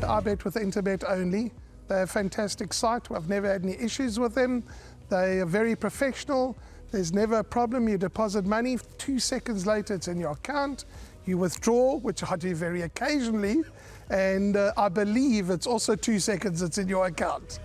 I bet with Interbet only. They're a fantastic site. I've never had any issues with them. They are very professional. There's never a problem. You deposit money, 2 seconds later it's in your account. You withdraw, which I do very occasionally, and I believe it's also 2 seconds it's in your account.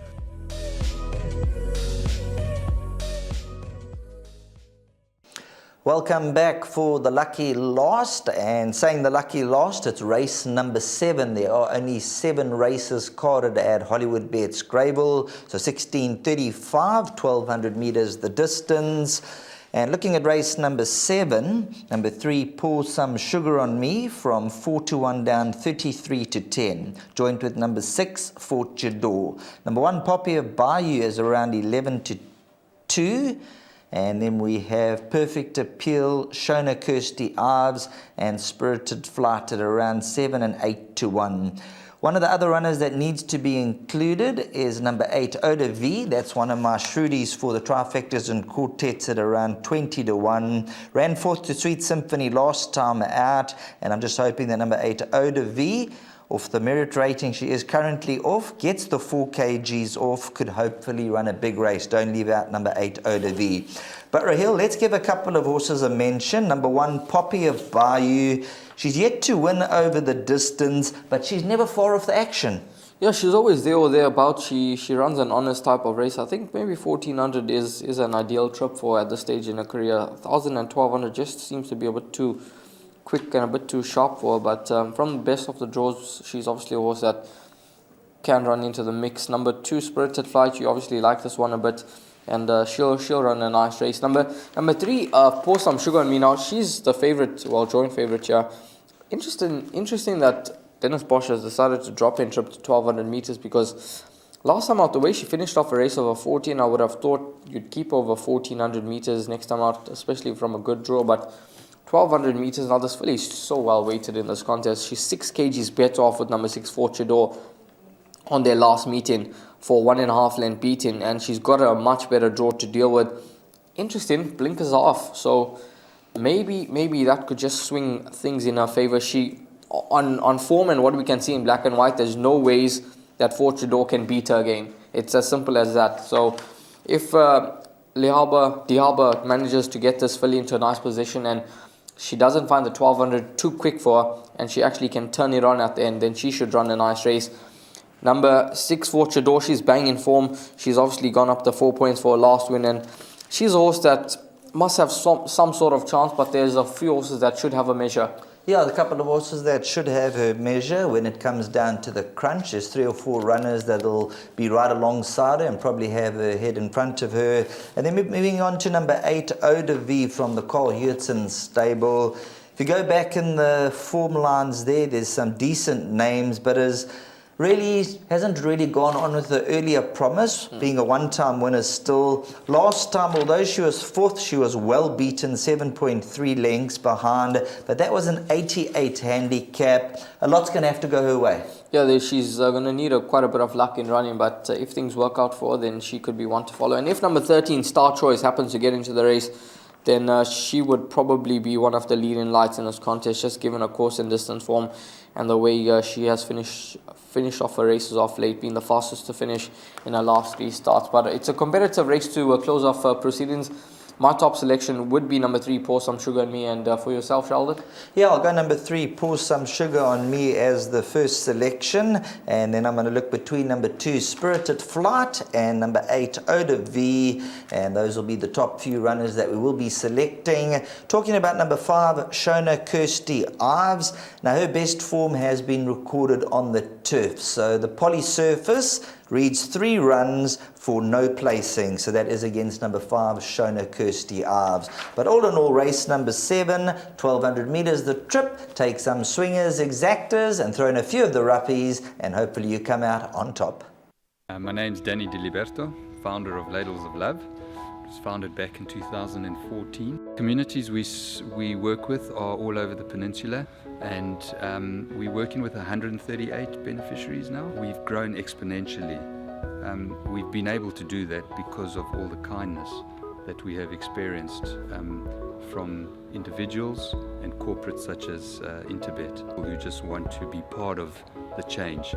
Welcome back for the lucky last, and saying the lucky last, it's race number 7. There are only 7 races carded at Hollywoodbets Greyville, so 16:35, 1200 meters the distance. And looking at race number 7, number 3, Pour Some Sugar on Me, from 4-1 down 33-10, joined with number 6, Fortchador. Number 1, Poppy of Bayou, is around 11-2. And then we have Perfect Appeal, Shona Kirsty Ives, and Spirited Flight at around 7 and 8-1. One of the other runners that needs to be included is number 8, Oda V. That's one of my shrewdies for the trifectas and quartets at around 20-1. Ran forth to Sweet Symphony last time out, and I'm just hoping that number 8, Oda V, off the merit rating she is currently off, gets the 4 kgs off, could hopefully run a big race. Don't leave out number 8, Oda V. But Rahil, let's give a couple of horses a mention. Number 1, Poppy of Bayou. She's yet to win over the distance, but she's never far off the action. Yeah, she's always there or thereabouts. She runs an honest type of race. I think maybe 1400 is an ideal trip for her at this stage in her career. 1000 and 1200 just seems to be a bit too quick and a bit too sharp for her, but from the best of the draws, she's obviously a horse that can run into the mix. Number 2, Spirited Flight, you obviously like this one a bit, and she'll run a nice race. Number 3, Pour Some Sugar on Me. Now, she's the favourite, well, joint favourite here. Interesting that Dennis Bosch has decided to drop in trip to 1200 meters, because last time out, the way she finished off a race over 14, I would have thought you'd keep over 1400 meters next time out, especially from a good draw, but 1200 meters, now this filly is so well weighted in this contest. She's 6 kgs better off with number 6, Fortchador, on their last meeting for 1.5 length beating, and she's got a much better draw to deal with. Interesting, blinkers are off, so maybe that could just swing things in her favour. She, on form and what we can see in black and white, there's no ways that Fortchador can beat her again. It's as simple as that. So if Diaba manages to get this filly into a nice position and she doesn't find the 1200 too quick for her, and she actually can turn it on at the end, then she should run a nice race. Number 6, Fortchador, she's banging form. She's obviously gone up the 4 points for her last win, and she's a horse that must have some sort of chance, but there's a few horses that should have a measure. Yeah, a couple of horses that should have her measure when it comes down to the crunch. There's 3 or 4 runners that'll be right alongside her and probably have her head in front of her. And then moving on to number 8, Oda V from the Carl Hewitson stable. If you go back in the form lines there's some decent names, but hasn't really gone on with the earlier promise, being a one-time winner still. Last time, although she was 4th, she was well beaten, 7.3 lengths behind, but that was an 88 handicap. A lot's going to have to go her way. Yeah, she's going to need quite a bit of luck in running, but if things work out for her, then she could be one to follow. And if number 13, Star Choice, happens to get into the race, then she would probably be one of the leading lights in this contest, just given her course and distance form and the way she has finished off her races off late, being the fastest to finish in her last 3 starts. But it's a competitive race to close off proceedings. My top selection would be number 3, Pour Some Sugar on Me. And for yourself, Sheldon? Yeah, I'll go number 3, Pour Some Sugar on Me as the first selection. And then I'm going to look between number 2, Spirited Flight, and number 8, Oda V. And those will be the top few runners that we will be selecting. Talking about number 5, Shona Kirsty Ives. Now, her best form has been recorded on the turf. So the poly surface reads 3 runs for no placing. So that is against number 5, Shona Kirsty Ives. But all in all, race number 7, 1200 meters the trip. Take some swingers, exactors, and throw in a few of the roughies, and hopefully you come out on top. My name's Danny Diliberto, founder of Ladles of Love. It was founded back in 2014. Communities we work with are all over the peninsula, and we're working with 138 beneficiaries now. We've grown exponentially. We've been able to do that because of all the kindness that we have experienced from individuals and corporates such as Interbet, who just want to be part of the change.